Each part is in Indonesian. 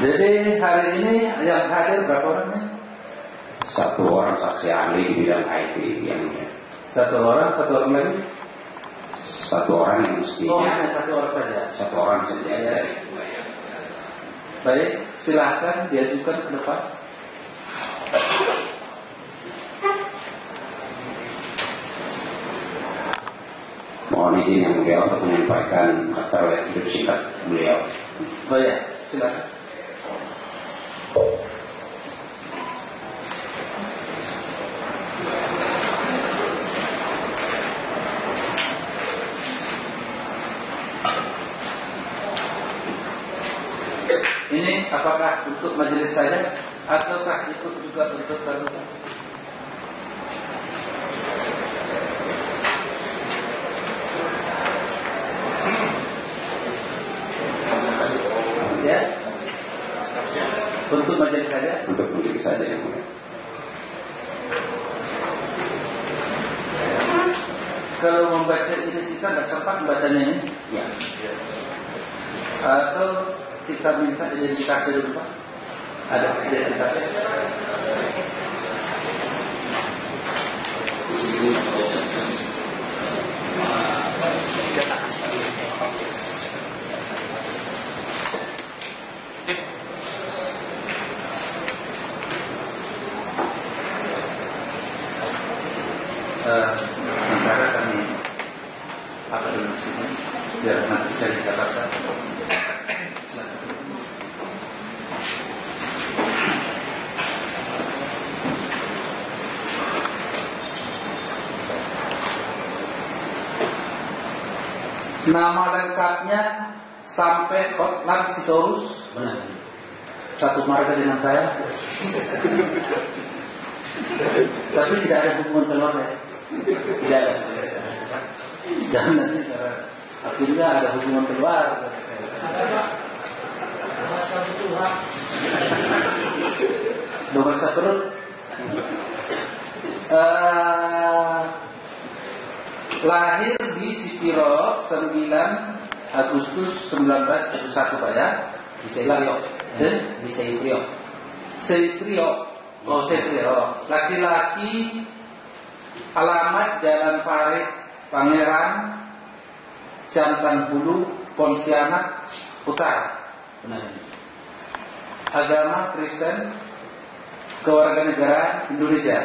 Jadi hari ini yang hadir berapa orang nih? Satu orang saksi ahli di bidang IT yang Satu orang lagi? Satu orang yang mestinya. Oh, hanya satu orang saja. Satu orang saja. Ya. Baik, silahkan diajukan ke depan. Mohon izin yang mulia untuk menyampaikan akta hidup singkat beliau. Oh ya, silakan. Ini apakah untuk majelis saja ataukah ikut juga untuk terbuka? Ya, untuk majelis saja. Untuk majelis saja yang mulia. Kalau membaca ini kita nggak sempat membacanya ini. Ya. Atau kita minta identifikasi dulu Pak. Ada identifikasi. Sementara kami apa dulu sini biar nanti bisa dicatatkan. Nama lengkapnya sampai Kotlan Sitorus. Benar. Satu marga dengan saya. Tapi tidak ada hubungan keluarga. Tidak ada. Jangan nanti akhirnya ada hubungan keluarga. Nomor satu. Lahir di Sipiro 9 Agustus 1971 Pak ya. Di Seiprio. Dan Di Seiprio. Seiprio. Oh Seiprio. Laki-laki. Alamat Jalan Parit Pangeran Jantan Hulu Pontianak Utara. Benar. Agama Kristen. Kewarganegaraan Indonesia.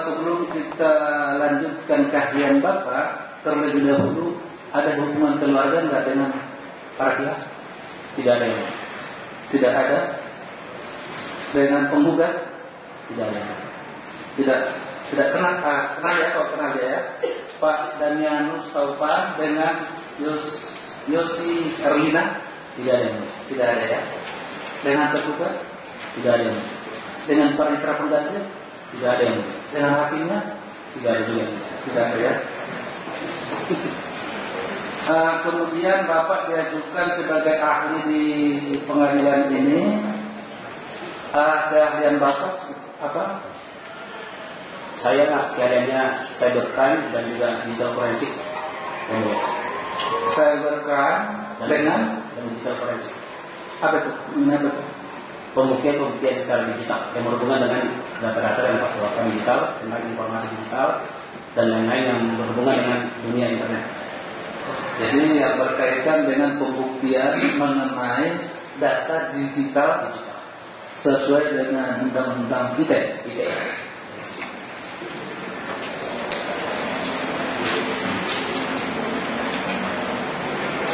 Sebelum kita lanjutkan kajian Bapak, terlebih dahulu ada hubungan keluarga enggak dengan para pihak? Tidak ada yang. Tidak ada. Dengan penggugat? Tidak ada. Tidak kenal. Kenal ya, kalau kenal ya. Pak Danianus Taupan dengan Yosi Erlina? Tidak ada yang. Tidak ada ya. Dengan tergugat? Tidak ada yang. Dengan panitera pengganti? Tidak ada yang. Dengan hakimnya? Tidak ada juga. Tidak ada ya. Kemudian Bapak diajukan sebagai ahli di pengadilan ini. Keahlian Bapak apa? Saya keahliannya cybercrime dan juga digital forensik. Cybercrime dengan digital forensik. apa itu? Apa itu? Pembuktian secara digital yang berhubungan dengan data-data dan fakta digital, tentang informasi digital dan lain-lain yang berhubungan dengan dunia internet. Jadi yang berkaitan dengan pembuktian mengenai data digital sesuai dengan undang-undang kita.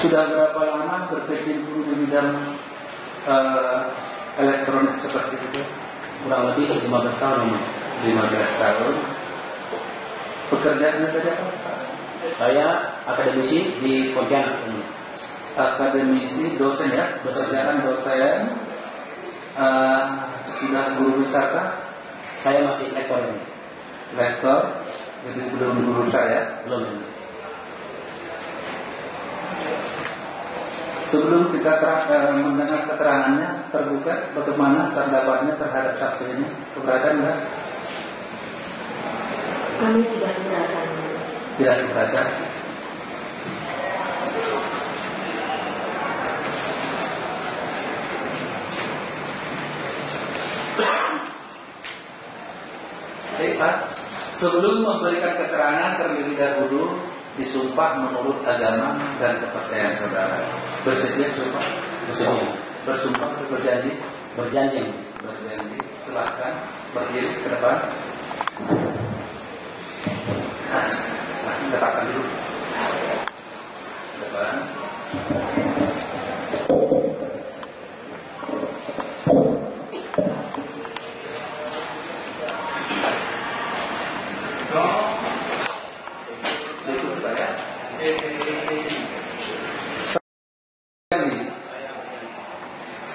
Sudah berapa lama berkecimpung di bidang elektronik seperti itu? Kurang lebih 15 tahun. 15 tahun. Pekerjaannya tadi apa? Saya akademisi di Pontianak. Akademisi, dosen ya? Pekerjaan dosen. Sudah guru wisata? Saya masih lektor ini. Lektor? Jadi belum guru saya? Belum. Sebelum kita mendengar keterangannya terbuka, bagaimana terdapatnya terhadap saksi ini? Keberatan enggak? Kami tidak keberatan. Tidak keberatan. Sebelum memberikan keterangan terlebih dahulu disumpah menurut agama dan kepercayaan saudara. Bersedia sumpah? Bersedia. Bersumpah atau berjanji? Berjanji. Berjanji. Silakan berdiri ke depan. Silakan letakkan dulu. Ke depan.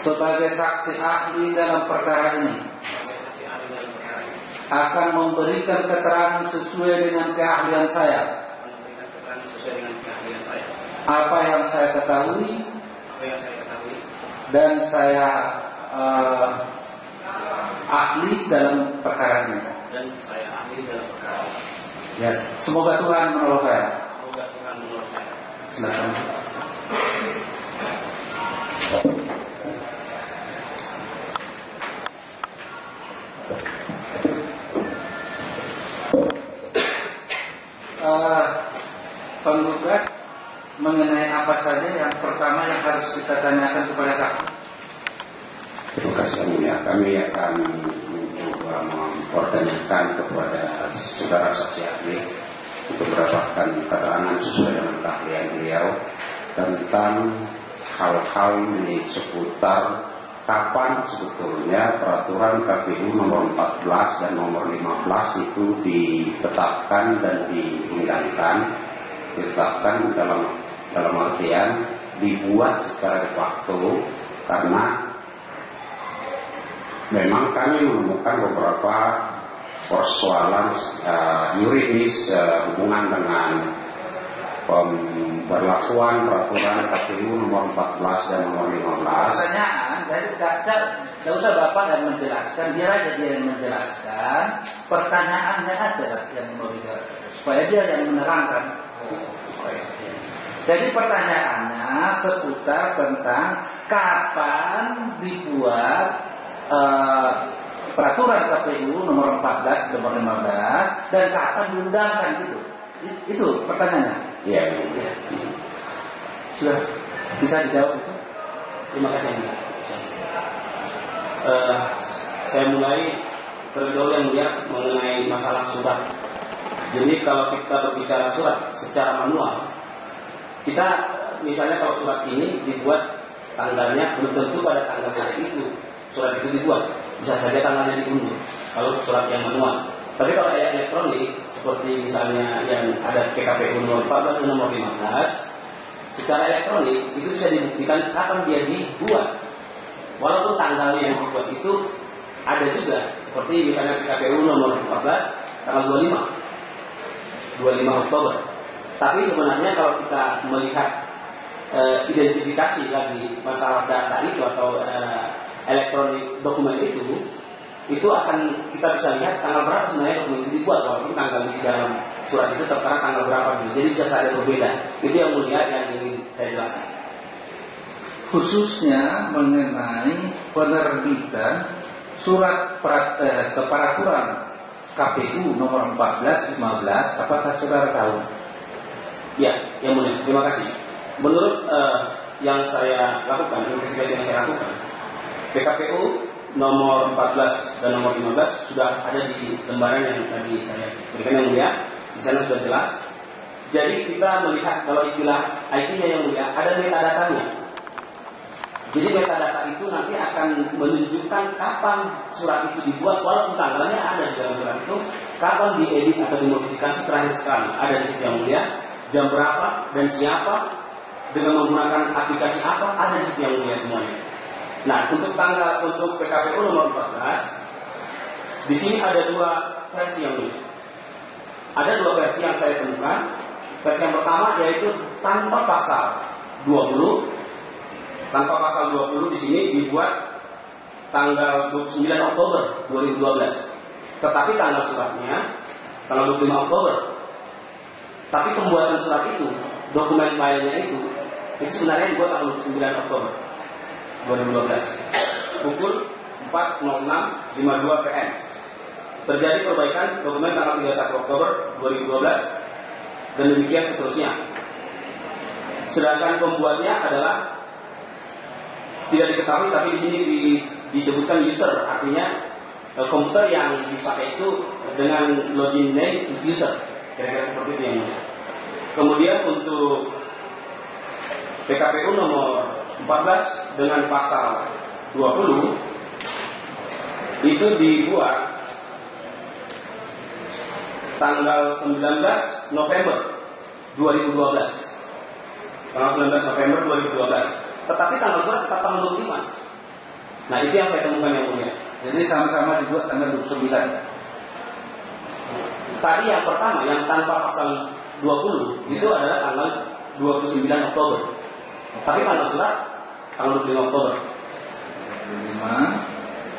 Sebagai saksi ahli dalam perkara ini akan memberikan keterangan sesuai dengan keahlian saya. Apa yang saya ketahui dan saya ahli dalam perkara ini. Ya, semoga Tuhan menolong saya. Silakan. Penggugat mengenai apa saja yang pertama yang harus kita tanyakan kepada saksi? Terima kasih ya. Kami akan mencoba mempertanyakan kepada saudara saksi ahli untuk mendapatkan keterangan sesuai dengan keahlian beliau tentang hal-hal di seputar kapan sebetulnya peraturan KPU nomor 14 dan nomor 15 itu ditetapkan dan diundangkan. Ditetapkan dalam artian dibuat secara de facto, karena memang kami menemukan beberapa persoalan yuridis hubungan dengan pemberlakuan peraturan KPU nomor 14 dan nomor 15. Pertanyaan, dari tidak usah Bapak yang menjelaskan, biar aja dia yang menjelaskan. Pertanyaannya ada yang mau dijelaskan, supaya dia yang menerangkan. Jadi pertanyaannya seputar tentang kapan dibuat peraturan KPU nomor 14 nomor 15 dan kapan diundangkan gitu. Itu pertanyaannya. Iya. Ya. Sudah bisa dijawab itu? Terima kasih. Saya mulai terlebih dahulu yang mulia mengenai masalah surat. Jadi kalau kita berbicara surat secara manual, kita misalnya kalau surat ini dibuat tanggalnya belum tentu pada tanggal hari itu surat itu dibuat, bisa saja tanggalnya diundur kalau surat yang manual. Tapi kalau elektronik seperti misalnya yang ada PKPU nomor 14 dan nomor 15, secara elektronik itu bisa dibuktikan kapan dia dibuat. Walaupun tanggalnya yang dibuat itu ada juga, seperti misalnya PKPU nomor 14 tanggal 25 Oktober. Tapi sebenarnya kalau kita melihat identifikasi lagi masalah data itu atau elektronik dokumen itu akan kita bisa lihat tanggal berapa sebenarnya dokumen itu dibuat, walaupun tanggal di dalam surat itu tertera tanggal berapa dulu. Jadi bisa saja berbeda. Itu yang mulia yang ingin saya jelaskan. Khususnya mengenai penerbitan surat peraturan KPU nomor 14, 15, apakah saudara tahu? Ya, yang mulia. Terima kasih. Menurut yang saya lakukan, investigasi yang saya lakukan, PKPU nomor 14 dan nomor 15 sudah ada di lembaran yang tadi saya berikan yang mulia. Di sana sudah jelas. Jadi kita melihat kalau istilah IT-nya yang mulia, ada metadatanya. Jadi metadata itu nanti akan menunjukkan kapan surat itu dibuat, walaupun tanggalnya ada di dalam surat itu, kapan diedit atau dimodifikasi terakhir sekali. Ada di situ yang mulia, jam berapa dan siapa, dengan menggunakan aplikasi apa, ada di situ yang mulia semuanya. Nah, untuk tanggal untuk PKPU nomor 14, di sini ada dua versi yang mulia. Ada dua versi yang saya temukan. Versi yang pertama yaitu tanpa pasal 20. Tanpa pasal 20 di sini dibuat tanggal 29 Oktober 2012. Tetapi tanggal suratnya tanggal 25 Oktober. Tapi pembuatan surat itu, dokumen filenya itu sebenarnya dibuat tanggal 29 Oktober 2012. Pukul 4.06.52 PM. terjadi perbaikan dokumen tanggal 31 Oktober 2012 dan demikian seterusnya. Sedangkan pembuatnya adalah tidak diketahui, tapi di sini disebutkan user, artinya komputer yang dipakai itu dengan login name user, kira-kira seperti itu yang mulia. Kemudian untuk PKPU nomor 14 dengan pasal 20 itu dibuat tanggal 19 November 2012. Tanggal 19 November 2012. Tetapi tanggal surat tetap tanggal 25. Nah, itu yang saya temukan yang mulia. Jadi sama-sama dibuat tanggal 29. Tadi yang pertama yang tanpa pasal 20 itu adalah tanggal 29 Oktober. Tapi tanggal surat tanggal 25 Oktober.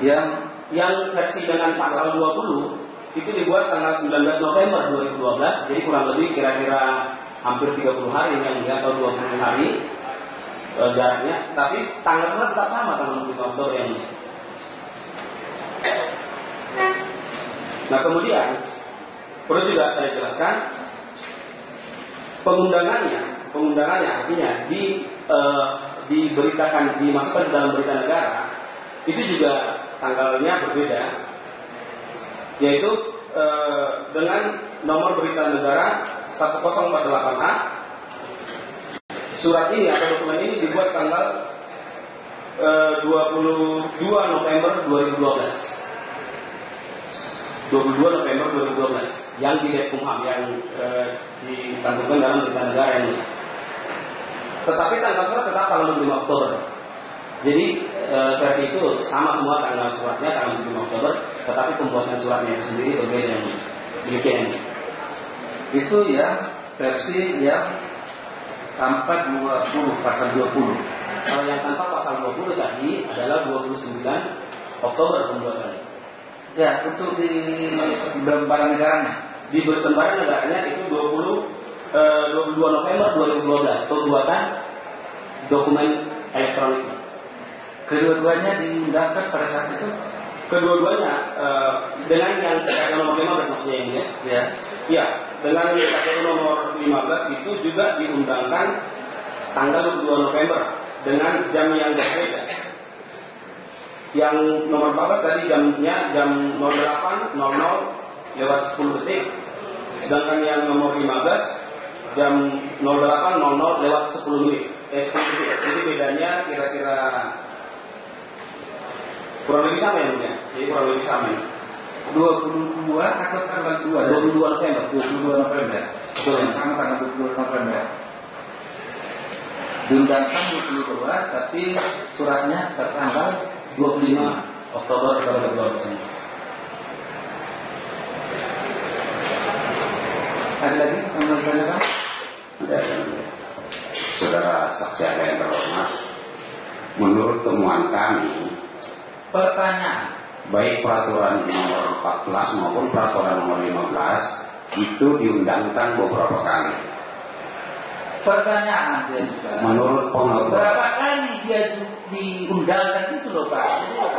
25 yang versi dengan pasal 20 itu dibuat tanggal 19 November 2012. Jadi kurang lebih kira-kira hampir 30 hari yang atau 20 hari jaraknya. Tapi tanggal surat tetap sama, tanggal 25 Oktober yang ini. Nah, kemudian perlu juga saya jelaskan pengundangannya artinya diberitakan, dimasukkan ke dalam berita negara itu juga tanggalnya berbeda, yaitu dengan nomor berita negara 1048A. Surat ini atau dokumen ini dibuat tanggal 22 November 2012. 22 November 2012 yang di Dekumham yang dicantumkan dalam berita negara ini. Tetapi tanggal surat tetap tanggal 25 Oktober. Jadi versi itu sama semua tanggal suratnya tanggal 25 Oktober, tetapi pembuatan suratnya itu sendiri berbeda ini. Demikian. Itu ya versi yang tanpa 20 pasal 20. Kalau yang tanpa pasal 20 tadi adalah 29 Oktober pembuatannya. Ya, untuk di berlembaran negaranya. Di berlembaran negaranya itu 22 November 2012 pembuatan dokumen elektronik. Kedua-duanya diundangkan pada saat itu. Kedua-duanya dengan yang KPU nomor 15 maksudnya ini ya. Ya. Ya, dengan KPU nomor 15 itu juga diundangkan tanggal 22 November dengan jam yang berbeda. Yang nomor 14 tadi jamnya jam 08.00 lewat 10 detik. Sedangkan yang nomor 15 jam 08.00 lewat 10 menit. 10 detik. Jadi bedanya kira-kira kurang lebih sama ya, Bunda? Jadi kurang lebih sama ya. 22 atau tanggal 2? 22 November. 22 November. Betul, yang sama tanggal 22 November. Diundangkan 22, tapi suratnya tertanggal 25 Oktober 2012. Ada lagi yang bertanya? Ada. Saudara saksi ahli yang terhormat, menurut temuan kami, Pertanyaan, baik peraturan nomor 14 maupun peraturan nomor 15 itu diundangkan beberapa kali. pertanyaan dia juga. Menurut pengetahuan, Berapa kali dia diundangkan itu loh Pak.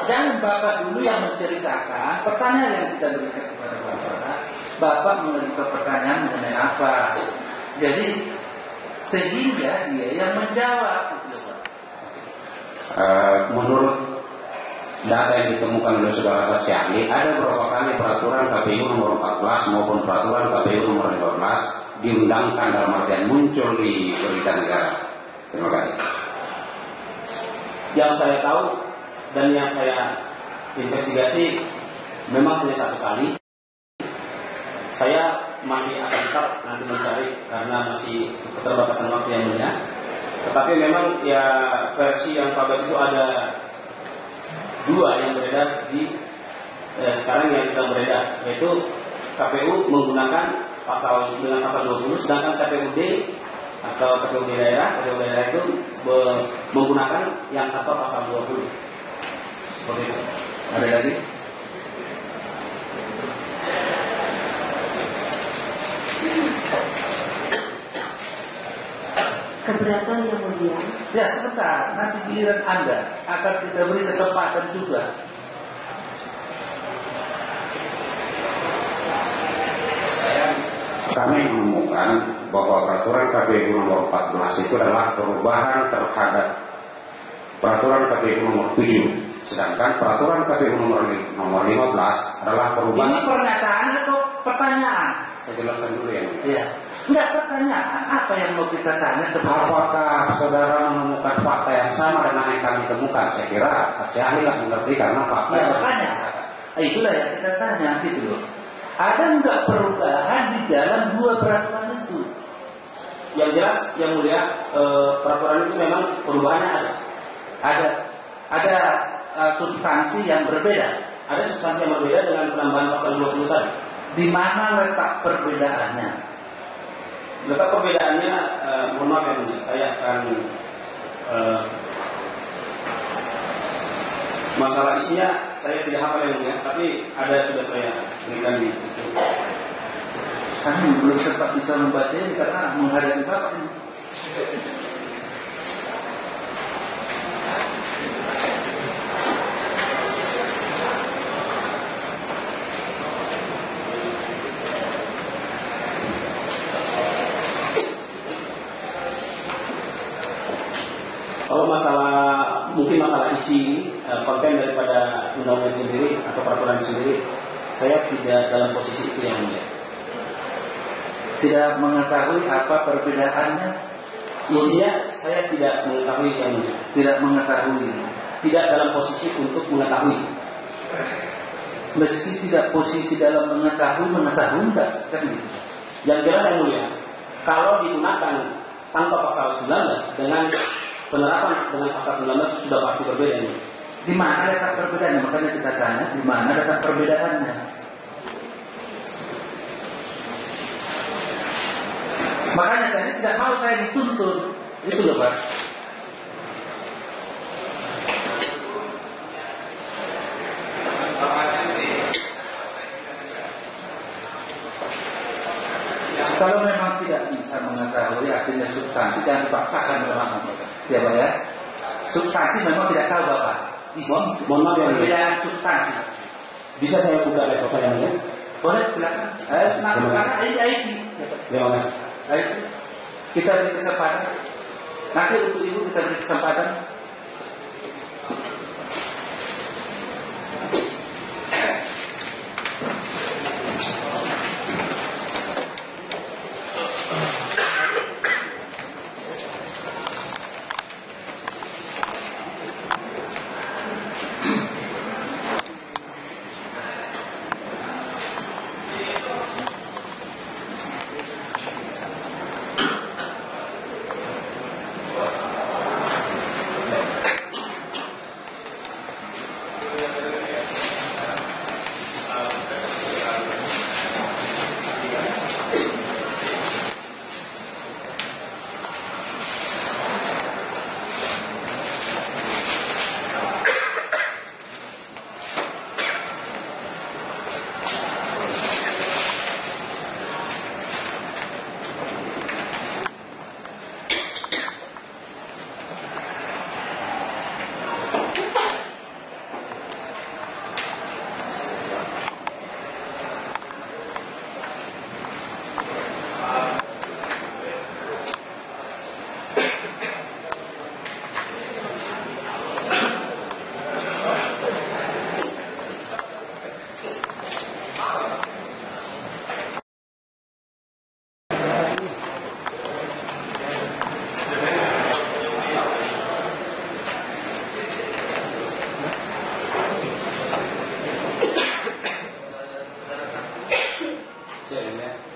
Dan Bapak dulu yang menceritakan pertanyaan yang kita berikan kepada Bapak. Bapak mengajukan pertanyaan mengenai apa. Jadi sehingga dia yang menjawab gitu Pak. menurut data yang ditemukan oleh saudara saksi ahli, ada beberapa kali peraturan KPU nomor 14 maupun peraturan KPU nomor 15 diundangkan dalam artian muncul di berita negara. Terima kasih. Yang saya tahu dan yang saya investigasi memang hanya satu kali. Saya masih akan tetap nanti mencari karena masih keterbatasan waktu yang mulia. Tetapi memang ya versi yang 14 itu ada dua yang beredar di sekarang yang sedang beredar, yaitu KPU menggunakan dengan pasal 20, sedangkan KPUD atau KPUD daerah itu menggunakan yang tanpa pasal 20. Seperti itu. Ada lagi? Keberatan yang mulia. Ya sebentar, nanti giliran Anda akan kita beri kesempatan juga. kami menemukan bahwa peraturan KPU nomor 14 itu adalah perubahan terhadap peraturan KPU nomor 7. Sedangkan peraturan KPU nomor 15 adalah perubahan. Ini pernyataan atau pertanyaan? Saya jelaskan dulu ya. Iya. Enggak pertanyaan. Apa yang mau kita tanya? Apakah saudara menemukan fakta yang sama dengan yang kami temukan? Saya kira saksi ahli lah mengerti karena fakta. Ya, makanya. Itulah yang kita tanya gitu loh. Ada enggak perubahan di dalam dua peraturan itu? Yang jelas, yang mulia, peraturan itu memang perubahannya ada. Ada substansi yang berbeda. Ada substansi yang berbeda dengan penambahan pasal 20 tadi. Di mana letak perbedaannya? Letak perbedaannya, mohon maaf ya mulia, saya akan masalah isinya saya tidak hafal yang mulia, tapi ada sudah saya berikan di situ. Kami belum sempat bisa membaca ini karena menghadapi Bapak ini. Kalau mungkin masalah isi konten daripada undang-undang sendiri atau peraturan sendiri, saya tidak dalam posisi itu yang mulia. Tidak mengetahui apa perbedaannya. Isinya saya tidak mengetahui yang mulia. Tidak mengetahui. Tidak dalam posisi untuk mengetahui. Meski tidak posisi dalam mengetahui enggak kan gitu. Yang jelas yang mulia, kalau digunakan tanpa pasal 19 dengan penerapan dengan pasal 19 sudah pasti berbeda ini. Di mana letak perbedaannya? Makanya kita tanya di mana letak perbedaannya. Makanya tadi tidak mau saya dituntut. Itu loh Pak. Kalau memang tidak bisa mengetahui artinya substansi, jangan dipaksakan memang. Ya Pak ya. Substansi memang tidak tahu Bapak. Mohon maaf ya, perbedaan substansi. Bisa saya buka laptop saya ya? Boleh silakan. Silakan karena ID. Terima kasih. Baik, kita beri kesempatan. Nanti untuk ibu kita beri kesempatan.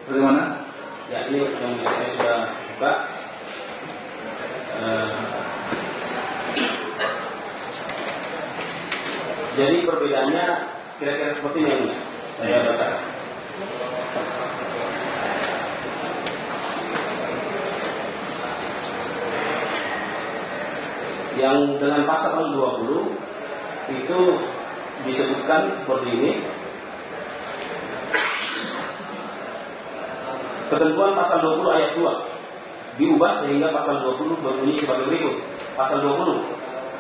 Bagaimana? Ya ini yang saya sudah buka. Jadi perbedaannya kira-kira seperti ini. Saya baca. Yang dengan pasal 20 itu disebutkan seperti ini. Ketentuan pasal 20 ayat 2 diubah sehingga pasal 20 berbunyi sebagai berikut. Pasal 20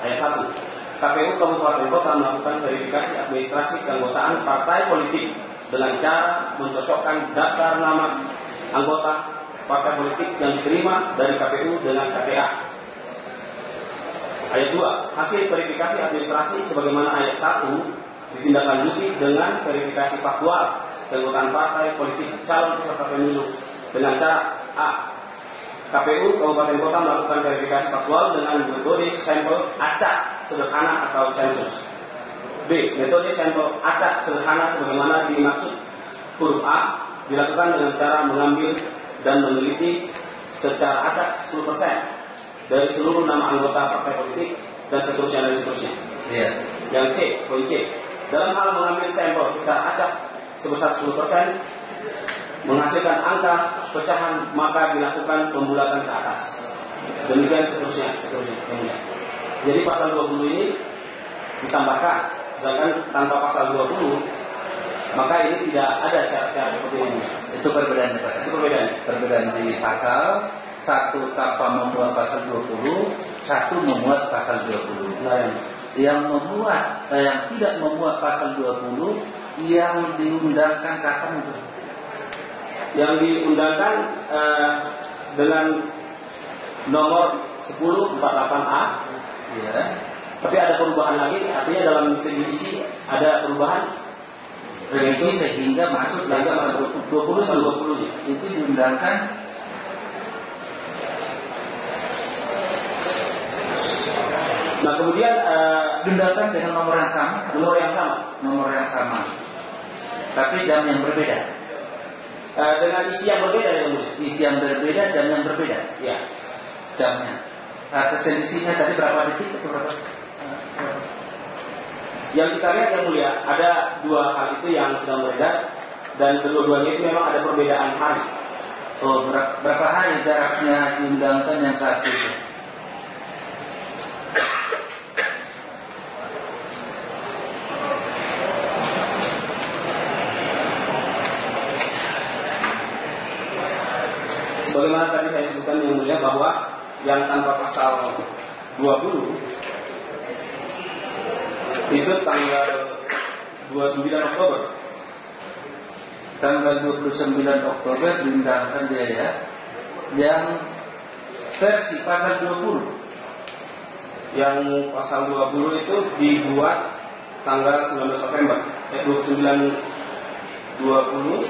ayat 1. KPU Kabupaten Kota melakukan verifikasi administrasi keanggotaan partai politik dengan cara mencocokkan daftar nama anggota partai politik yang diterima dari KPU dengan KTA. Ayat 2. Hasil verifikasi administrasi sebagaimana ayat 1 ditindaklanjuti dengan verifikasi faktual keanggotaan partai politik calon peserta pemilu dengan cara A. KPU Kabupaten Kota melakukan verifikasi faktual dengan metode sampel acak sederhana atau sensus. B. Metode sampel acak sederhana sebagaimana dimaksud huruf A dilakukan dengan cara mengambil dan meneliti secara acak 10% dari seluruh nama anggota partai politik dan seterusnya. Iya. Yang C, poin C. Dalam hal mengambil sampel secara acak sebesar 10% menghasilkan angka pecahan, maka dilakukan pembulatan ke atas. Demikian seterusnya. Jadi pasal 20 ini ditambahkan, sedangkan tanpa pasal 20 maka ini tidak ada syarat-syarat seperti ini. Itu perbedaannya Pak. Itu perbedaannya. Perbedaan di pasal, satu tanpa memuat pasal 20, satu memuat pasal 20. Nah, yang tidak memuat pasal 20 yang diundangkan kapan itu? Yang diundangkan dengan nomor 1048A. Iya. Tapi ada perubahan lagi, artinya dalam segi isi ada perubahan. Revisi sehingga masuk pasal 20 itu diundangkan Nah kemudian diundangkan dengan nomor yang sama, tapi jam yang berbeda. Dengan isi yang berbeda ya mulia. Isi yang berbeda, jam yang berbeda. Ya. Jamnya. Selisihnya tadi berapa detik atau berapa? Yang kita lihat yang mulia, ada dua hal itu yang sedang beredar dan kedua-duanya itu memang ada perbedaan hari. Oh, berapa hari jaraknya diundangkan yang satu itu? Sebagaimana tadi saya sebutkan yang mulia bahwa yang tanpa pasal 20 itu tanggal 29 Oktober. Tanggal 29 Oktober diundangkan dia ya. Yang versi pasal 20. Yang pasal 20 itu dibuat tanggal 19 November. 20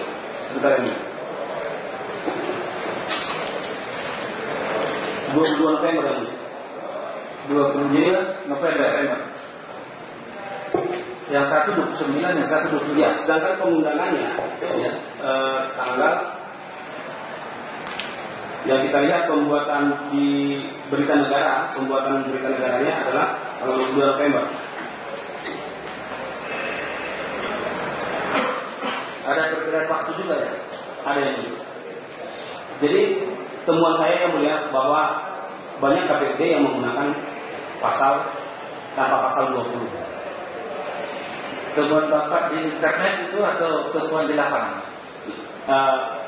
sebentar ini. 22 November ini. 22 November. Yang satu 29, yang satu 20. Ya, sedangkan pengundangannya Ya. Tanggal yang kita lihat pembuatan di berita negara, pembuatan berita negaranya adalah tanggal 22 November. Ada perbedaan waktu juga ya? Ada yang itu. Jadi temuan saya yang melihat bahwa banyak KPUD yang menggunakan pasal tanpa pasal 20. Temuan Bapak di internet itu atau temuan di lapangan?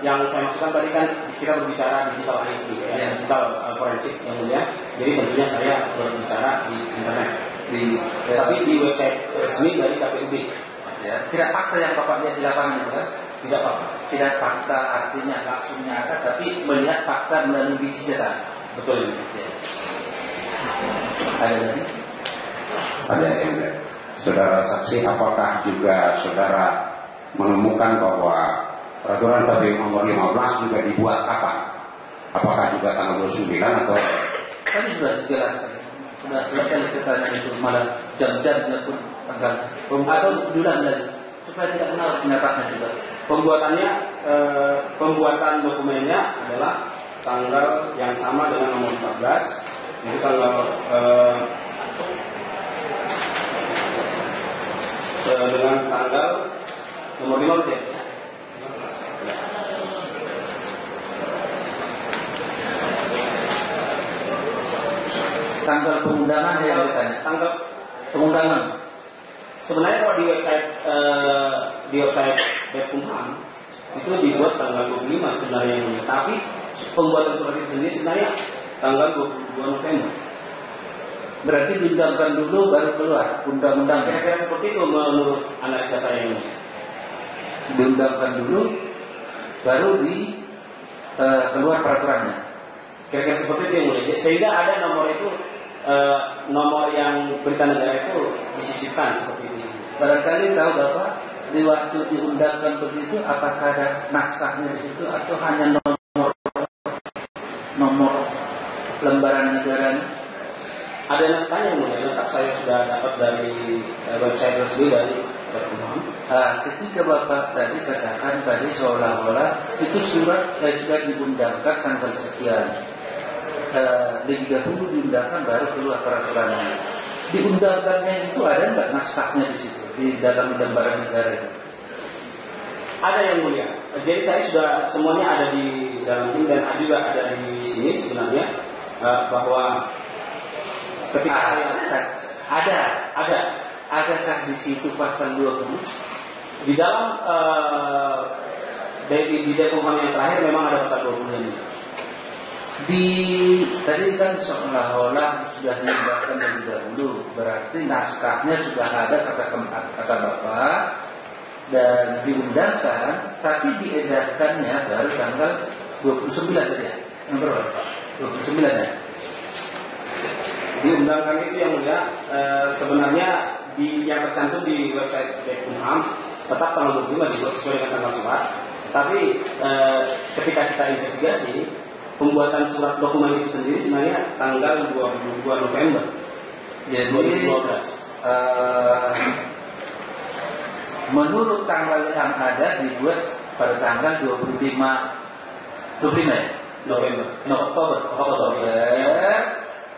Yang saya maksudkan tadi kan kita berbicara digital IT, ya. Digital forensik yang mulia. Jadi tentunya saya berbicara di internet. Tapi di website resmi dari KPUD. Ya, tidak fakta yang Bapak lihat di lapangan itu kan? Tidak fakta. Tidak fakta artinya langsung nyata, tapi melihat fakta melalui digital. Betul. Ya. Ada lagi? Ada yang saudara saksi, apakah juga saudara menemukan bahwa peraturan KPU nomor 15 juga dibuat kapan? Apakah juga tanggal 29 atau? Tadi sudah dijelaskan. Sudah kali ceritanya itu malah jam-jamnya pun tanggal atau bulan lagi supaya tidak kenal pendapatnya juga. Pembuatan dokumennya adalah tanggal yang sama dengan nomor 14, yaitu tanggal dengan tanggal nomor 15. Tanggal pengundangan yang ditanya. Tanggal Pengundangan. sebenarnya kalau di website Bepkumham itu dibuat tanggal 25 sebenarnya ini. Tapi pembuatan surat itu sendiri sebenarnya tanggal 22 November. Berarti diundangkan dulu baru keluar undang-undangnya. Kira-kira seperti itu menurut analisa saya ini. Diundangkan dulu baru keluar peraturannya. Kira-kira seperti itu yang mulia. Sehingga ada nomor itu, nomor yang berita negara itu disisipkan seperti ini. Barangkali tahu Bapak, di waktu diundangkan begitu, apakah ada naskahnya di situ atau hanya nomor lembaran negaranya? Ada naskahnya yang mulia, lengkap saya sudah dapat dari website resmi dari Kemenkumham. Ketika Bapak tadi katakan tadi seolah-olah itu surat sudah diundangkan tanggal sekian, lebih dahulu diundangkan baru keluar peraturannya. Diundangkannya itu ada nggak naskahnya di situ di dalam lembaran negara itu? Ada yang mulia. Jadi saya sudah semuanya ada di dalam ini dan juga ada di sini sebenarnya bahwa ketika saya adakah di situ pasal 20 di dalam di Kemenkumham yang terakhir memang ada pasal 20 ini. Tadi kan seolah-olah sudah diundangkan lebih dahulu, berarti naskahnya sudah ada kata Bapak dan diundangkan, tapi diedarkannya baru tanggal 29 tadi ya. Yang berapa Pak? 29 ya. Diundangkan itu yang mulia sebenarnya yang tercantum di website Kemenkumham tetap tanggal 25 dibuat sesuai dengan tanggal surat. Tapi ketika kita investigasi, pembuatan surat dokumen itu sendiri sebenarnya tanggal 22 November Jadi 2012. Menurut tanggal yang ada dibuat pada tanggal 25 ya? Oktober.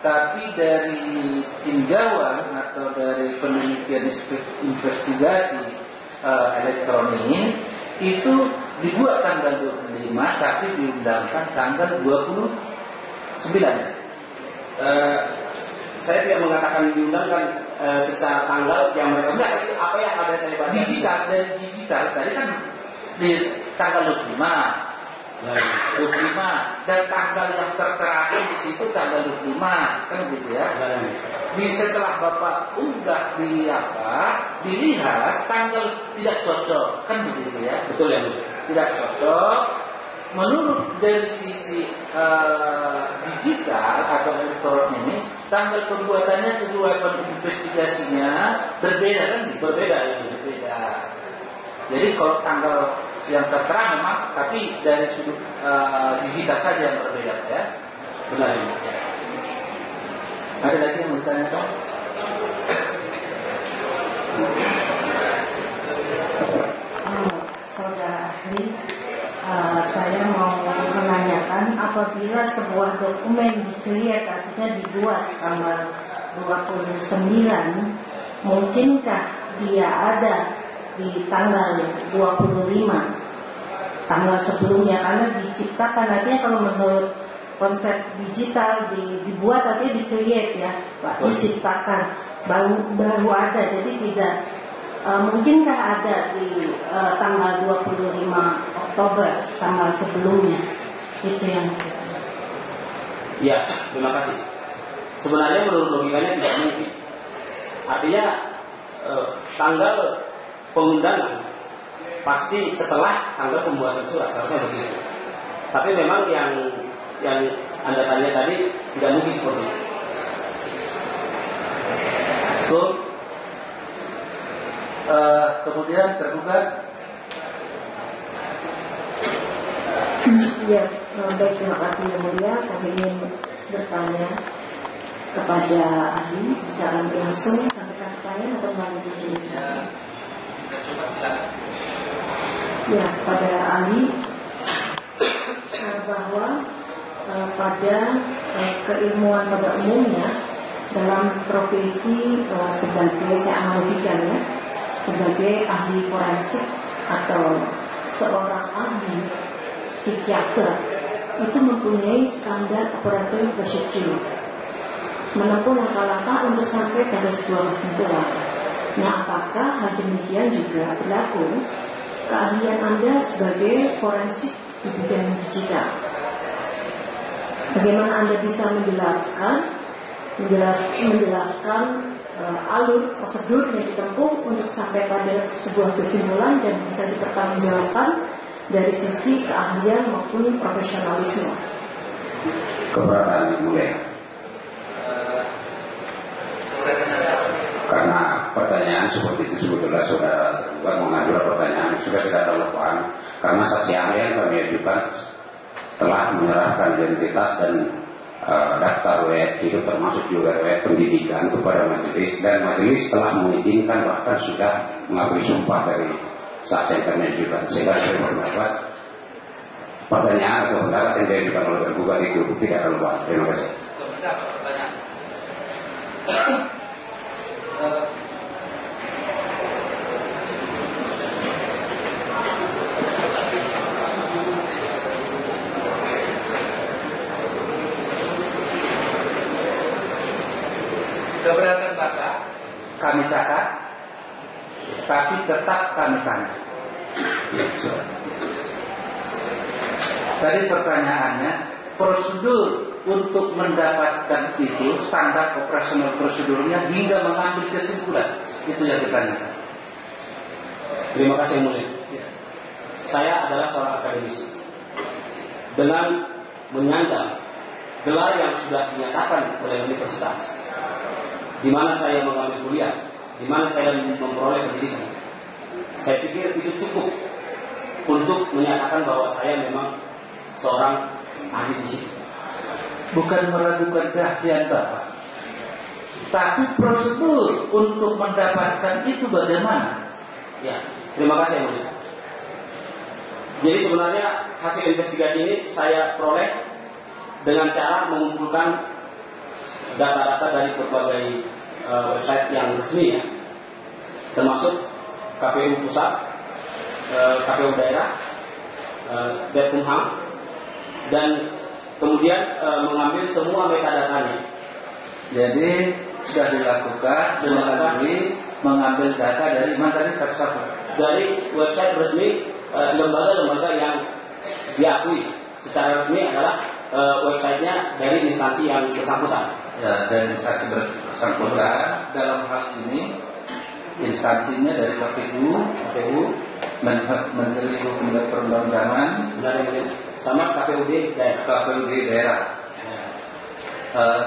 Tapi dari tinjauan atau dari penelitian investigasi elektronik itu dibuat tanggal 25 tapi diundangkan tanggal 29. Saya tidak mengatakan diundangkan secara tanggal yang mereka enggak, apa yang ada saya baca digital tadi kan di tanggal 25 dan tanggal yang terakhir di situ tanggal 25 kan gitu ya. Setelah Bapak unggah dilihat tanggal tidak cocok kan begitu ya. Betul ya. Tidak cocok menurut dari sisi digital atau elektronik ini tanggal pembuatannya sesuai investigasinya berbeda kan gitu? Berbeda. Jadi kalau tanggal yang tertera memang, tapi dari sudut digital saja yang berbeda ya. Benar. Ada lagi yang mau ditanyakan? Saudara ahli, saya mau menanyakan apabila sebuah dokumen dikreat artinya dibuat tanggal 29, mungkinkah dia ada di tanggal 25 tanggal sebelumnya, karena diciptakan artinya kalau menurut konsep digital dibuat artinya di-create ya Pak, diciptakan baru ada, jadi tidak mungkinkah ada di tanggal 25 Oktober tanggal sebelumnya, itu yang ya, terima kasih. Sebenarnya menurut logikanya tidak mungkin. Artinya tanggal pengundangan pasti setelah tanggal pembuatan surat, seharusnya begitu. Tapi memang yang Anda tanya tadi tidak mungkin seperti itu. So, kemudian tergugat. Ya, baik, terima kasih yang mulia. Kami ingin bertanya kepada ahli, bisa langsung sampaikan pertanyaan atau melalui tulisan. Ya, pada ahli bahwa pada keilmuan pada umumnya dalam profesi sebagai, saya analogikan ya, sebagai ahli forensik atau seorang ahli psikiater itu mempunyai standar operatif procedure, menempuh langkah-langkah untuk sampai pada sebuah kesimpulan. Nah, apakah hal demikian juga berlaku keahlian Anda sebagai forensik di bidang digital? Bagaimana Anda bisa menjelaskan alur prosedur yang ditempuh untuk sampai pada sebuah kesimpulan dan bisa dipertanggungjawabkan dari sisi keahlian maupun profesionalisme. Keberatan yang mulia. Karena pertanyaan seperti itu sebetulnya saudara tergugat mengajukan pertanyaan sudah tidak relevan, karena saksi ahli yang kami ajukan telah menyerahkan identitas dan daftar riwayat hidup termasuk juga riwayat pendidikan kepada majelis, dan majelis telah mengizinkan bahkan sudah mengakui sumpah dari saksi yang kami ajukan, sehingga saya berpendapat pertanyaan atau pendapat yang diajukan oleh tergugat itu tidak relevan. Terima kasih. Keberatan Bapak kami catat, tapi tetap kami tanya. Ya, sudah. Tadi pertanyaannya, prosedur untuk mendapatkan itu, standar operasional prosedurnya hingga mengambil kesimpulan, itu yang ditanyakan. Terima kasih yang mulia. Ya. Saya adalah seorang akademisi dengan menyandang gelar yang sudah dinyatakan oleh universitas, di mana saya mengambil kuliah, di mana saya memperoleh pendidikan. Saya pikir itu cukup untuk menyatakan bahwa saya memang seorang ahli di situ. Bukan meragukan keahlian Bapak, tapi prosedur untuk mendapatkan itu bagaimana? Ya, terima kasih yang mulia. Jadi sebenarnya hasil investigasi ini saya peroleh dengan cara mengumpulkan data-data dari berbagai website yang resmi ya, termasuk KPU Pusat, KPU Daerah, Bepumham, dan kemudian mengambil semua metadatanya. Jadi sudah dilakukan melalui mengambil data dari mana tadi satu-satu? Dari website resmi lembaga-lembaga yang diakui secara resmi adalah websitenya dari instansi yang bersangkutan. Ya, dari instansi bersangkutan dalam hal ini instansinya dari KPU, Menteri Hukum dan Perundang-undangan, sama KPUD daerah. KPUD daerah.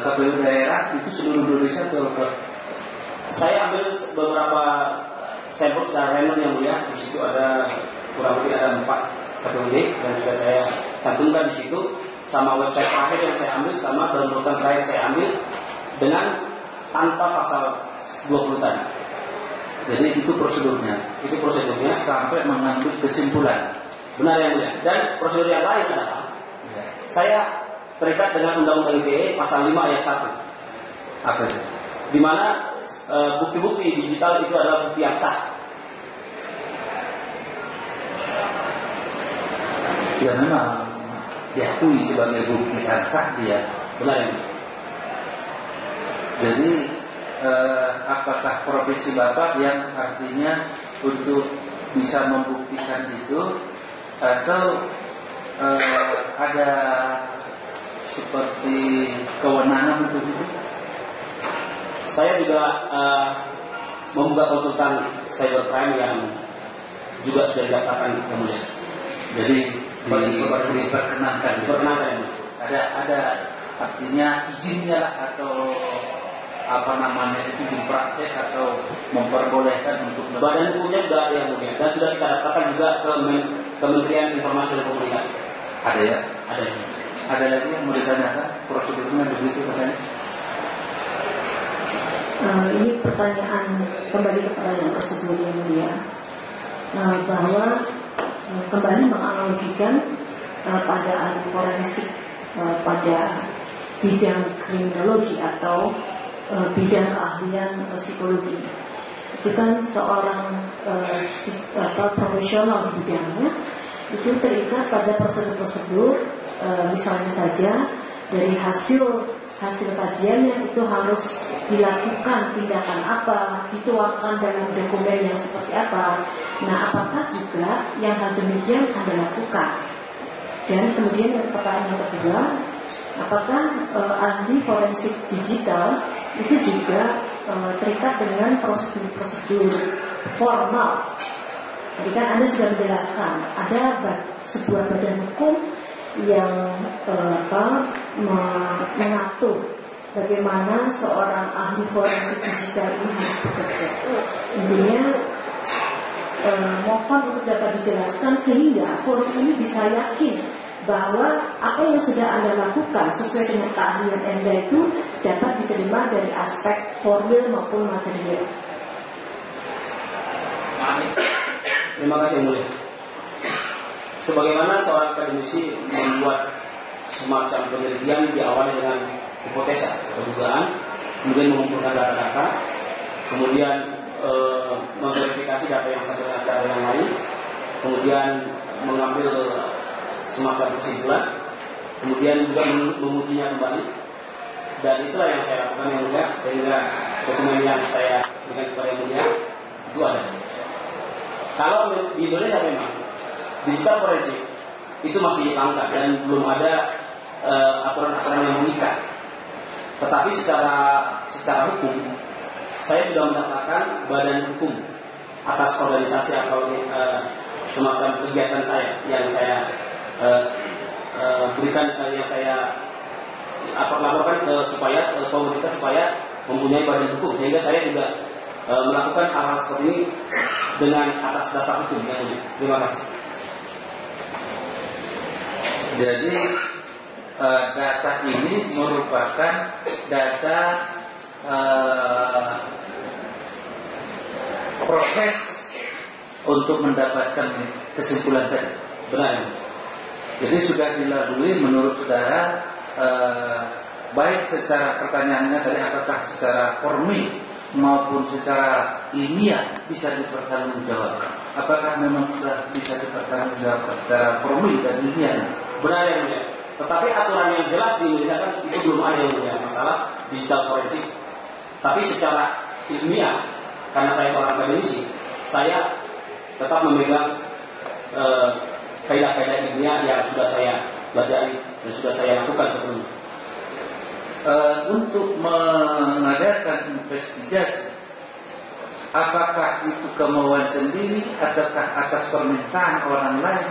KPU daerah itu seluruh Indonesia atau Saya ambil beberapa sampel secara random yang mulia. Di situ ada kurang lebih ada 4 KPUD dan sudah saya cantumkan di situ, sama website terakhir yang saya ambil, sama downloadan terakhir saya ambil dengan tanpa pasal 20 tadi. Jadi itu prosedurnya. Itu prosedurnya Sampai mengambil kesimpulan. benar yang mulia. Dan prosedur yang lain adalah saya terikat dengan Undang-Undang ITE pasal 5 ayat 1. Apa itu? Di mana bukti-bukti digital itu adalah bukti yang sah. Ya memang diakui sebagai bukti yang sah dia. Benar ya. Jadi apakah profesi Bapak yang artinya untuk bisa membuktikan itu, atau ada seperti kewenangan untuk itu? Saya juga membuka konsultan cybercrime yang juga sudah didaftarkan kemudian. Jadi diperkenankan. Ada artinya izinnya lah, atau apa namanya itu dipraktek atau memperbolehkan untuk badan hukumnya sudah ada yang mulia dan sudah kita daftarkan juga ke Kementerian Informasi dan Komunikasi. Ada ya? Ada. Ada lagi yang mau ditanyakan? Prosedurnya begitu katanya? Ini pertanyaan kembali ke pertanyaan prosedur yang mulia, bahwa kembali menganalogikan pada ahli forensik pada bidang kriminologi atau bidang keahlian psikologi. Itu kan seorang profesional di bidangnya itu terikat pada prosedur-prosedur, misalnya saja dari hasil kajiannya itu harus dilakukan tindakan apa, dituangkan dalam dokumen yang seperti apa. Nah, apakah juga yang hal demikian Anda lakukan? Dan kemudian yang pertanyaan yang kedua, apakah ahli forensik digital itu juga terikat dengan prosedur-prosedur formal? Tadi kan Anda sudah menjelaskan ada sebuah badan hukum yang mengatur bagaimana seorang ahli forensik digital ini harus bekerja. Intinya mohon untuk dapat dijelaskan sehingga forum ini bisa yakin bahwa apa yang sudah Anda lakukan sesuai dengan keahlian Anda itu dapat diterima dari aspek formil maupun material. Terima kasih Yang Mulia. Sebagaimana seorang akademisi membuat semacam penelitian diawali dengan hipotesa atau dugaan, kemudian mengumpulkan data-data, kemudian memverifikasi data yang satu dengan data yang lain, kemudian mengambil semacam kesimpulan, kemudian juga mengujinya kembali, dan itulah yang saya lakukan Yang Mulia, sehingga dokumen yang saya berikan kepada Yang Mulia itu ada. Kalau di Indonesia memang digital forensik itu masih langka dan belum ada aturan-aturan yang mengikat. Tetapi secara hukum saya sudah mendaftarkan badan hukum atas organisasi atau semacam kegiatan saya yang saya berikan, yang saya laporkan supaya pemerintah supaya mempunyai badan hukum, sehingga saya juga melakukan hal-hal seperti ini dengan atas dasar hukum. Terima kasih. Jadi data ini merupakan data proses untuk mendapatkan kesimpulan tadi. Benar. Jadi sudah dilalui menurut saudara, baik secara pertanyaannya tadi apakah secara formil maupun secara ilmiah bisa dipertanggungjawabkan. Apakah memang sudah bisa dipertanggungjawabkan secara formil dan ilmiah? Benar Yang Mulia. Tetapi aturan yang jelas di Indonesia kan itu belum ada Yang Mulia masalah digital forensik. Tapi secara ilmiah, karena saya seorang akademisi, saya tetap memegang kaidah-kaidah ilmiah yang sudah saya pelajari dan sudah saya lakukan sebelumnya. Untuk mengadakan investigasi, apakah itu kemauan sendiri ataukah atas permintaan orang lain?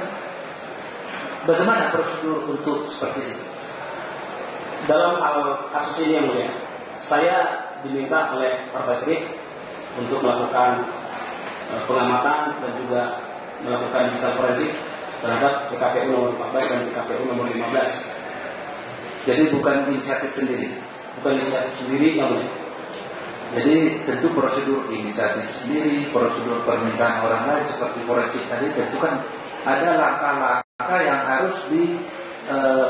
Bagaimana prosedur untuk seperti itu? Dalam hal kasus ini Yang Mulia, saya diminta oleh Partai Serik untuk melakukan pengamatan dan juga melakukan digital forensik terhadap PKPU nomor 14 dan PKPU nomor 15. Jadi bukan inisiatif sendiri. Bukan inisiatif sendiri Yang Mulia. Jadi tentu prosedur inisiatif sendiri, prosedur permintaan orang lain seperti forensik tadi tentu kan ada langkah-langkah yang harus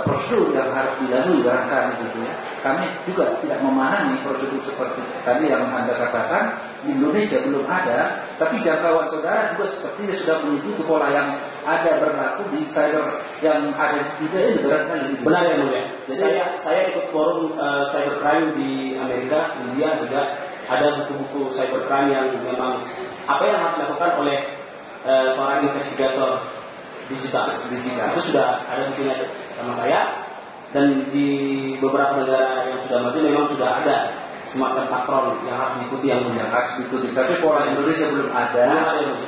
prosedur yang harus dilalui barangkali gitu ya. Kami juga tidak memahami prosedur seperti tadi yang Anda katakan di Indonesia belum ada, tapi jangkauan saudara juga sepertinya sudah mengikuti pola yang ada berlaku di cyber yang ada juga ini barangkali gitu. Benar Yang Mulia. Jadi saya ikut forum cybercrime di Amerika, India juga ada buku-buku cybercrime yang memang apa yang harus dilakukan oleh seorang investigator digital itu sudah ada di sini sama saya, dan di beberapa negara yang sudah maju memang sudah ada semacam patron yang harus diikuti Yang Mulia. Harus diikuti, tapi pola Indonesia belum ada.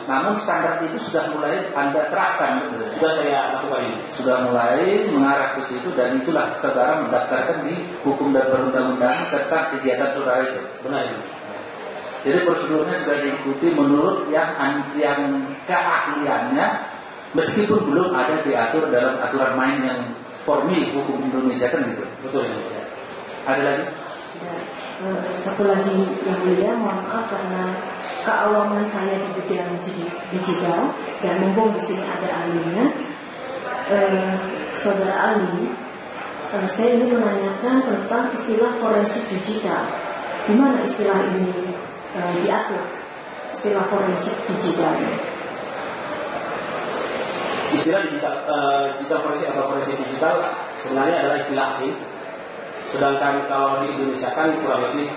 Namun standar itu sudah mulai Anda terapkan, gitu. Sudah saya lakukan ini. Sudah mulai mengarah ke situ, dan itulah saudara mendaftarkan di hukum dan perundang-undangan tentang kegiatan saudara itu. Benar ini. Jadi prosedurnya sudah diikuti menurut yang keahliannya, meskipun belum ada diatur dalam aturan main yang formil hukum Indonesia kan gitu. Betul ini. Ada lagi? Satu lagi Yang Mulia, mohon maaf karena keawaman saya di bidang digital dan mumpung di sini ada ahlinya, Saudara Ali, saya ingin menanyakan tentang istilah forensik digital. Di mana istilah ini diatur? Istilah forensik digital. Istilah digital forensik atau forensik digital sebenarnya adalah istilah asing. Sedangkan kalau di Indonesia kan kurang lebih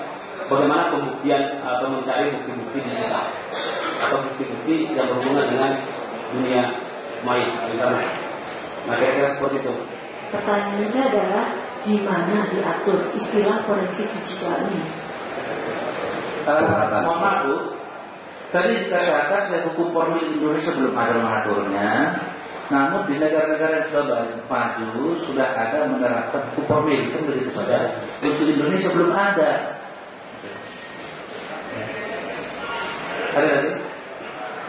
bagaimana pembuktian atau mencari bukti-bukti digital atau bukti-bukti yang berhubungan dengan dunia maya, internet. Nah, kira-kira seperti itu. Pertanyaan saya adalah di mana diatur istilah forensik digital ini? Mohon maaf Bu, tadi dikatakan saya hukum formil Indonesia belum ada mengaturnya. Namun di negara-negara yang sudah maju sudah ada menerapkan hukum formil, kan begitu saja. Untuk Indonesia belum ada. Ada lagi?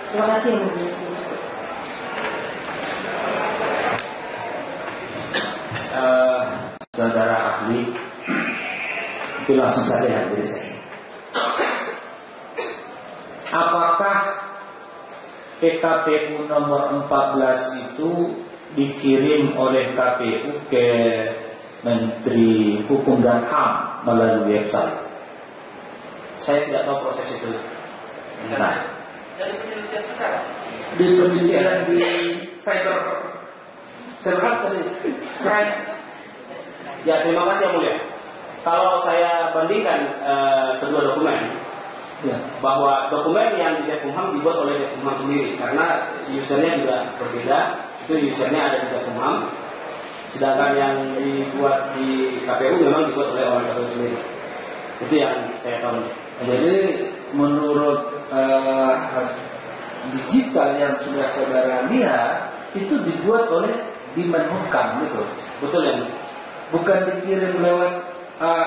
Terima kasih yang mulia. Saudara ahli, itu langsung saja yang dari saya. Apakah PKPU nomor 14 itu dikirim oleh KPU ke Menteri Hukum dan HAM melalui website? Saya tidak tahu proses itu. Nah, Dari penelitian sekarang di penelitian di cyber tadi crime. Ya, terima kasih yang mulia. Kalau saya bandingkan kedua dokumen, Ya. bahwa dokumen yang di Dekumham dibuat oleh Dekumham sendiri karena usernya juga berbeda. Itu usernya ada di Dekumham, sedangkan yang dibuat di KPU memang dibuat oleh orang KPU sendiri. Itu yang saya tahu. Jadi menurut digital yang sudah saudara lihat itu dibuat oleh Dimenhukam gitu. Betul ya? Bukan dikirim lewat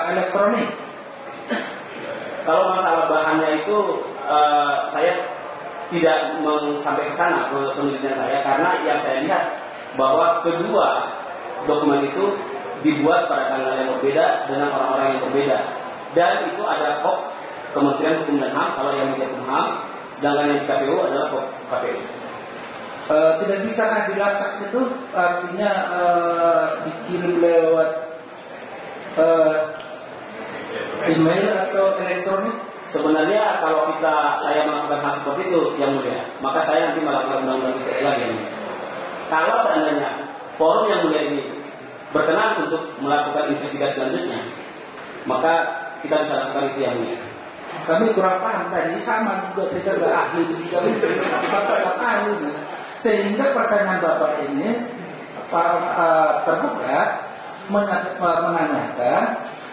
elektronik. Kalau masalah bahannya itu saya tidak sampai ke sana ke penelitian saya, karena yang saya lihat bahwa kedua dokumen itu dibuat pada tanggal yang berbeda dengan orang-orang yang berbeda, dan itu ada kok Kementerian Hukum dan HAM kalau yang di Hukum, sedangkan yang di KPU adalah kok KPU. Tidak bisa kan dilacak itu, artinya dikirim lewat email atau elektronik. Sebenarnya kalau saya melakukan hal seperti itu yang mulia, maka saya nanti melakukan undang-undang ITE lagi. Kalau seandainya forum yang mulia ini berkenan untuk melakukan investigasi selanjutnya, maka kita bisa lakukan itu yang mulia. Kami kurang paham tadi, sama juga kita nggak ahli di kami bapak nggak ahli, sehingga pertanyaan bapak ini terbuka menanyakan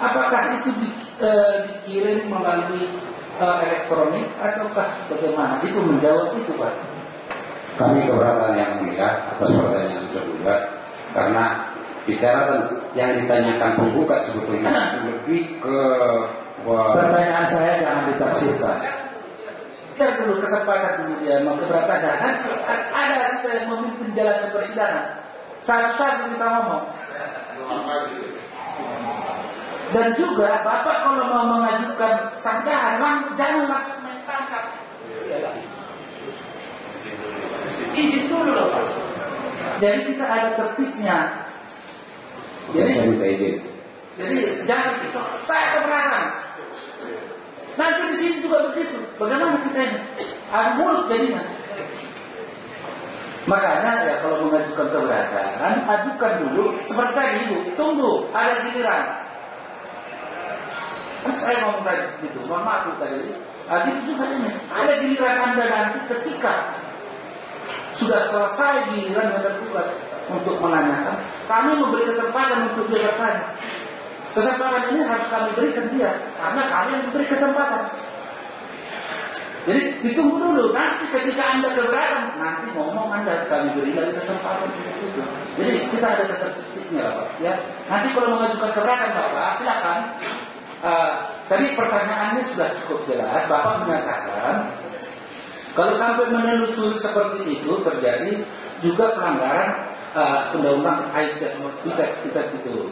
apakah itu dikirim melalui elektronik ataukah bagaimana? Itu menjawab itu Pak. Kami keberatan yang mulia atas pertanyaan tersebut karena bicara yang ditanyakan penggugat sebetulnya lebih ke pertanyaan saya jangan ditafsirkan. Biar dulu kesempatan dulu dia mau keberatan. Nanti ada kita yang memimpin jalan ke persidangan. Satu-satu kita ngomong. Dan juga Bapak kalau mau mengajukan sanggahan jangan langsung main tangkap. Izin dulu loh Pak. Jadi kita ada tertibnya. Jadi jangan kita saya keberatan. Nanti di sini juga begitu. Bagaimana kita ini? Ada mulut jadinya. Makanya ya kalau mengajukan keberatan, ajukan dulu seperti tadi Ibu. Tunggu ada giliran. Kan saya ngomong tadi gitu, mohon maaf tadi. Gitu juga ini. Ada giliran Anda nanti ketika sudah selesai giliran yang tergugat untuk menanyakan, kami memberi kesempatan untuk dia bertanya. Kesempatan ini harus kami berikan dia, karena kami yang memberi kesempatan. Jadi ditunggu dulu, nanti ketika Anda keberatan, nanti ngomong Anda, kami beri lagi kesempatan untuk itu. Jadi kita ada tertibnya Pak. Ya. Nanti kalau mengajukan keberatan Bapak, silakan. Tadi pertanyaannya sudah cukup jelas. Bapak menyatakan kalau sampai menelusuri seperti itu terjadi juga pelanggaran undang-undang IT nomor 3 itu.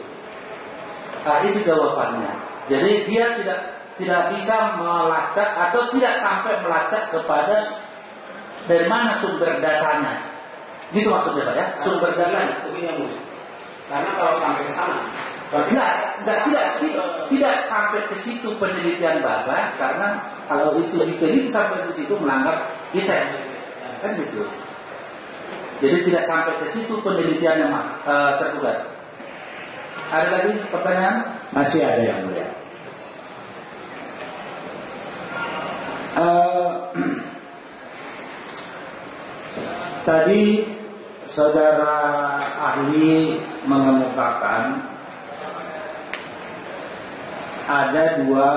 Itu jawabannya. Jadi dia tidak bisa melacak atau tidak sampai melacak kepada dari mana sumber datanya. Gitu maksudnya Pak ya? Sumber datanya. Karena kalau sampai ke sana, tidak sampai ke situ penelitian Bapak, karena kalau itu diteliti sampai ke situ melanggar kita, kan gitu. Jadi tidak sampai ke situ penelitiannya tergugat. Ada lagi pertanyaan? Masih ada yang mulia. Tadi saudara ahli mengemukakan ada dua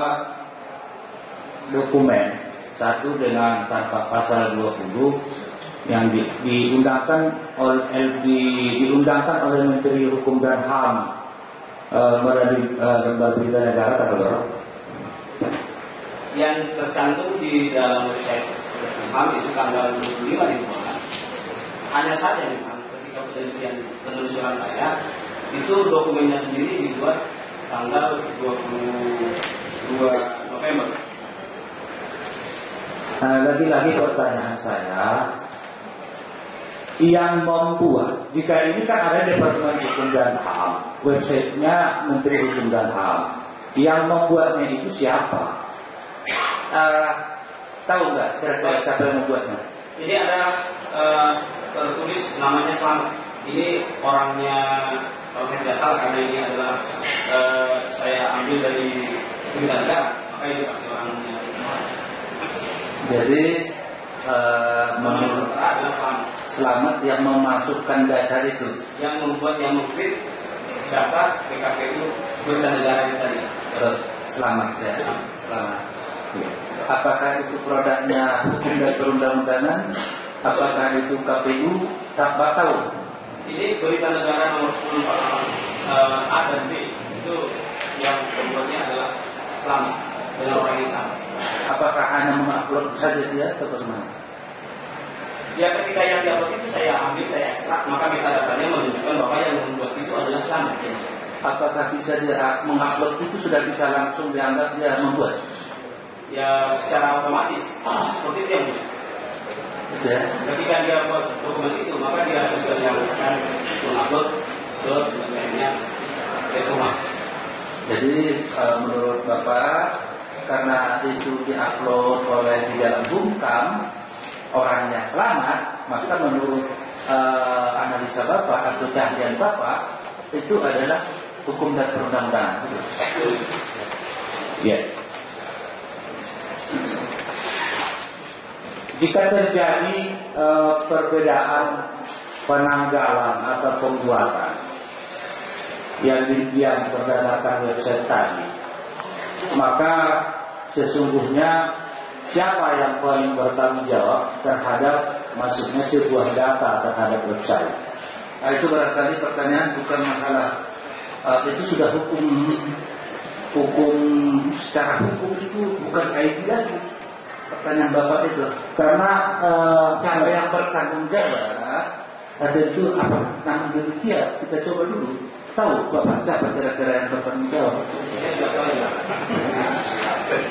dokumen, satu dengan tanpa pasal 20, yang diundangkan oleh Menteri Hukum dan HAM melalui lembaga berita negara tanggal yang tercantum di dalam website HAM itu tanggal 25 di bulan. Hanya saja memang ketika penelusuran saya itu dokumennya sendiri dibuat tanggal 22 November. Lagi-lagi pertanyaan saya, yang membuat, jika ini kan ada Departemen Hukum dan HAM, websitenya Menteri Hukum dan HAM, yang membuatnya itu siapa? Tahu nggak kira-kira siapa yang membuatnya? Ini ada tertulis namanya Selamat. Ini orangnya, kalau saya tidak salah, karena ini adalah saya ambil dari berita negara, maka ini pasti orangnya. Jadi menurut adalah Selamat yang memasukkan data itu, yang membuat, yang mengklik data PKPU berita negara itu tadi. Selamat ya, Selamat. Apakah itu produknya hukum dan perundang-undangan? Apakah itu KPU? Tak tahu. Ini berita negara nomor 1048 A dan B, itu yang pembuatnya adalah Selamat dengan orang yang sama. Apakah hanya mengupload saja dia atau bagaimana? Ya, ketika yang diupload itu saya ambil, saya ekstrak, maka metadatanya menunjukkan bahwa yang membuat itu adalah Selamat. Apakah bisa dia mengupload itu sudah bisa langsung dianggap dia membuat? Ya, secara otomatis seperti itu yang punya. Ya. Ketika dia buat dokumen itu, maka dia sudah dilakukan mengupload ke websitenya rumah. Jadi menurut Bapak, karena itu diupload oleh di dalam Bumkam orangnya Selamat, maka menurut analisa Bapak atau keahlian Bapak itu adalah hukum dan perundang-undangan. Ya. Jika terjadi perbedaan penanggalan atau pembuatan yang berdasarkan website tadi, maka sesungguhnya siapa yang paling bertanggung jawab terhadap masuknya sebuah data terhadap website? Nah, itu barangkali pertanyaan bukan masalah itu sudah hukum secara hukum itu bukan ID lagi. Pertanyaan Bapak itu karena siapa yang bertanggung jawab ada itu apa? Namun demikian kita coba dulu tahu Bapak siapa kira-kira yang bertanggung jawab.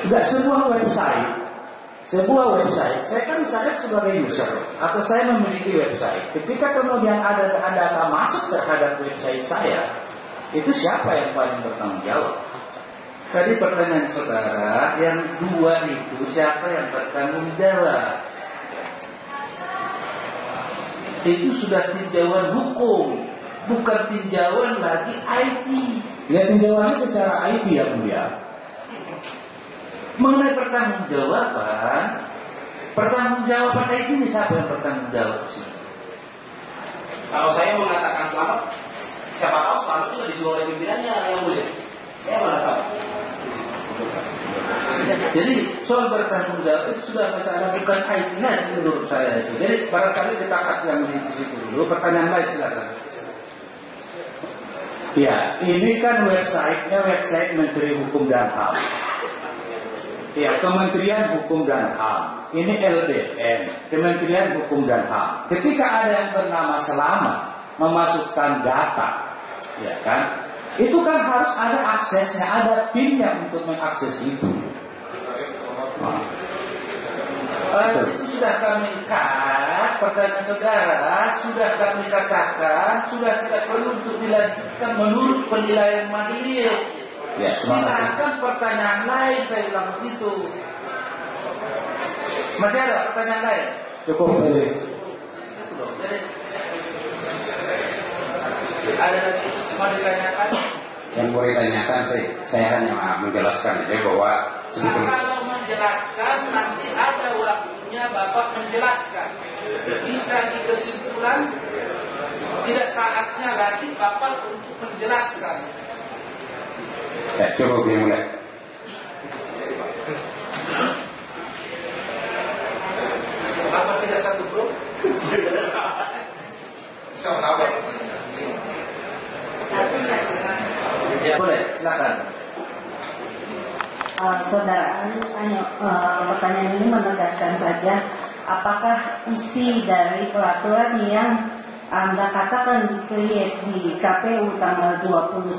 Tidak sebuah website, saya kan misalnya sebagai user atau saya memiliki website. Ketika kemudian ada data masuk terhadap website saya, itu siapa yang paling bertanggung jawab? Tadi pertanyaan saudara, yang dua itu siapa yang bertanggung jawab? Itu sudah tinjauan hukum, bukan tinjauan lagi IT. Ya, tinjauannya secara IT ya Mulia. Mengenai pertanggungjawaban IT ini siapa yang bertanggung jawab sih? Kalau saya mengatakan Selamat, siapa tahu Selamat juga disuruh oleh pimpinannya yang boleh. Saya mana tahu. Jadi soal bertanggung jawab itu sudah masalah bukan IT lagi menurut saya itu. Jadi barangkali kita cut yang di situ dulu. Pertanyaan lain silakan. Ya, ini kan websitenya website Menteri Hukum dan HAM. Ya, Kementerian Hukum dan HAM. Ini LDN, Kementerian Hukum dan HAM. Ketika ada yang bernama Selamat memasukkan data, ya kan? Itu kan harus ada aksesnya, ada PIN-nya untuk mengakses itu. Itu sudah kami cut, pertanyaan saudara sudah kami katakan, sudah tidak perlu untuk dilanjutkan menurut penilaian majelis. Ya, silakan pertanyaan lain, saya bilang begitu. Masih ada pertanyaan lain? Cukup majelis. Ada lagi mau ditanyakan? Yang mau ditanyakan saya hanya menjelaskan aja bahwa sebetulnya kalau menjelaskan nanti ada waktunya Bapak menjelaskan. Bisa dikesimpulan tidak saatnya lagi Bapak untuk menjelaskan. ya, coba dimulai. Apa tidak satu grup? Saudara, pertanyaan ini menegaskan saja, apakah isi dari peraturan yang Anda katakan di-create di KPU tanggal 29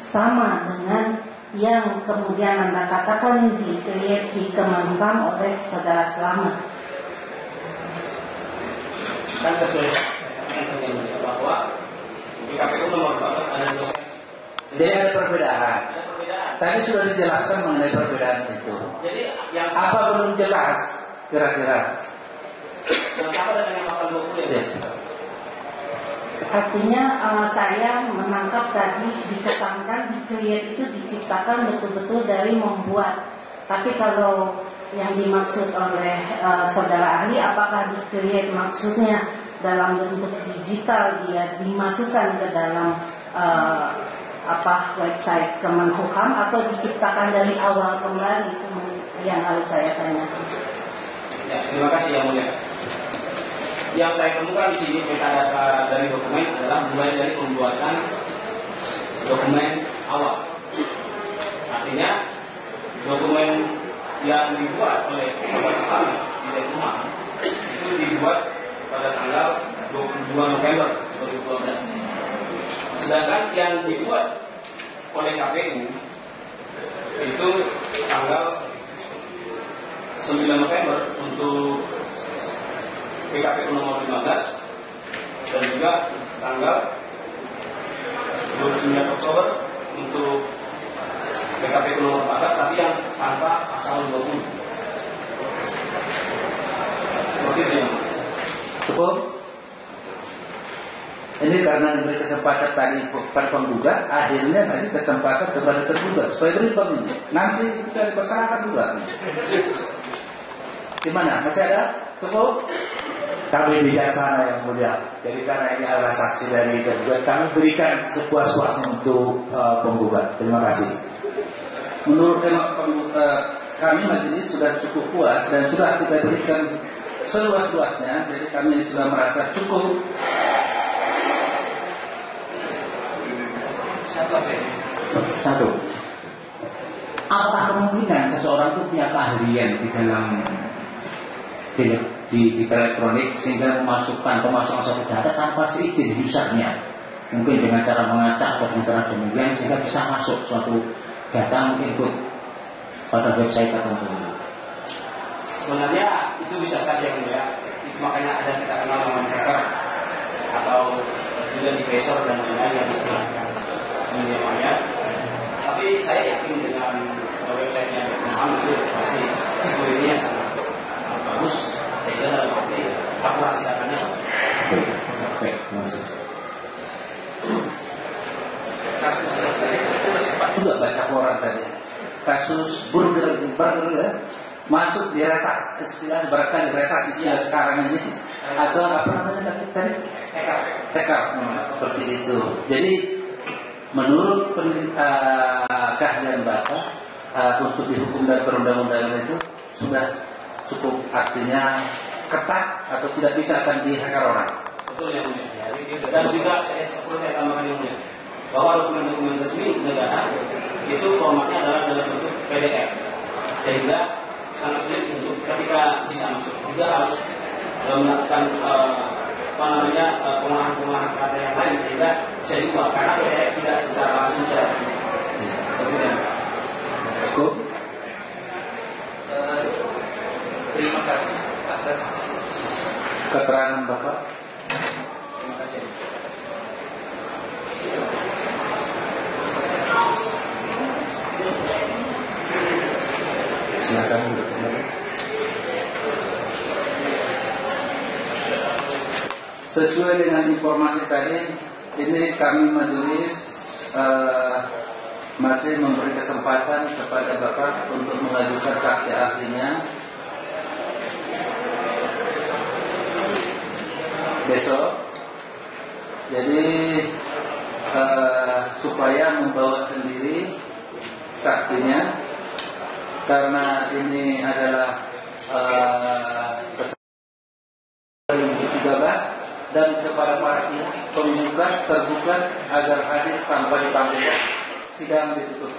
sama dengan yang kemudian Anda katakan di-create di Kemenkumham oleh Saudara Slamet? Kan sesuai bahwa di KPU nomor 14 ada 2 seksi. Jadi ada perbedaan. Ada perbedaan. Tadi sudah dijelaskan mengenai perbedaan itu. Jadi yang Apa belum jelas kira-kira? yang sama dengan yang pasal 20 ya. Yes. Artinya saya menangkap tadi dikesankan di-create itu diciptakan betul-betul dari membuat. Tapi kalau yang dimaksud oleh saudara ahli, apakah di-create maksudnya dalam bentuk digital, dia dimasukkan ke dalam website Kemenkumham, atau diciptakan dari awal kembali? Itu yang harus saya tanyakan. Ya, terima kasih yang mulia. Yang saya temukan di sini metadata dari dokumen adalah mulai dari pembuatan dokumen awal. Artinya dokumen yang dibuat oleh Saudara Slamet di Kemenkumham itu dibuat pada tanggal 22 November 2012. Sedangkan yang dibuat oleh KPU itu tanggal 9 November untuk PKPU nomor 15 dan juga tanggal 29 Oktober untuk PKPU nomor 14, tapi yang tanpa pasal 20. Seperti itu ya. Cukup? Ini karena diberi kesempatan tadi kepada penggugat, akhirnya tadi kesempatan kepada tergugat supaya berimbang ini. Nanti kita dipersalahkan juga. Gimana? Masih ada? Cukup? Kami bijaksana yang mulia. Jadi karena ini adalah saksi dari tergugat, kami berikan sepuas-puasnya untuk penggugat. Terima kasih. Menurut kami majelis sudah cukup puas dan sudah kita berikan seluas-luasnya. Jadi kami sudah merasa cukup. Satu. Apa kemungkinan seseorang itu punya keahlian di dalam di elektronik sehingga memasukkan suatu data tanpa seizin usernya, mungkin dengan cara mengacak atau dengan cara demikian sehingga bisa masuk suatu data mungkin pada website tertentu? Sebenarnya itu bisa saja ya. Itu makanya ada kita kenal namanya hacker atau juga diffuser dan lain-lain yang digunakan namanya. Tapi saya yakin dengan websitenya Kemenkumham itu pasti security-nya sangat bagus, sehingga dalam arti akurasi datanya. Oke, terima kasih. Kasus tadi itu sempat juga baca koran tadi. Kasus burger ya, masuk di retas, istilah berkali retas istilah sekarang ini, atau apa namanya tadi? Hacker, seperti itu. Jadi menurut keahlian Bapak untuk dihukum dan perundang-undangan itu sudah cukup, artinya ketat atau tidak bisa akan dihacker orang. Betul yang mulia. Dan juga saya tambahkan yang mulia, bahwa dokumen-dokumen resmi negara itu formatnya adalah dalam bentuk PDF, sehingga sangat sulit untuk ketika bisa masuk. Juga harus melakukan pengolahan kata yang lain sehingga bisa dibuat, karena PDF tidak secara langsung secara seperti itu. Cukup. Terima kasih atas keterangan Bapak. Terima kasih. Silakan. Sesuai dengan informasi tadi, ini kami majelis masih memberi kesempatan kepada Bapak untuk mengajukan saksi ahlinya besok. Jadi supaya membawa sendiri saksinya, karena ini adalah 2013, dan kepada para penggugat tergugat agar hadir tanpa dipanggil. Sidang ditutup.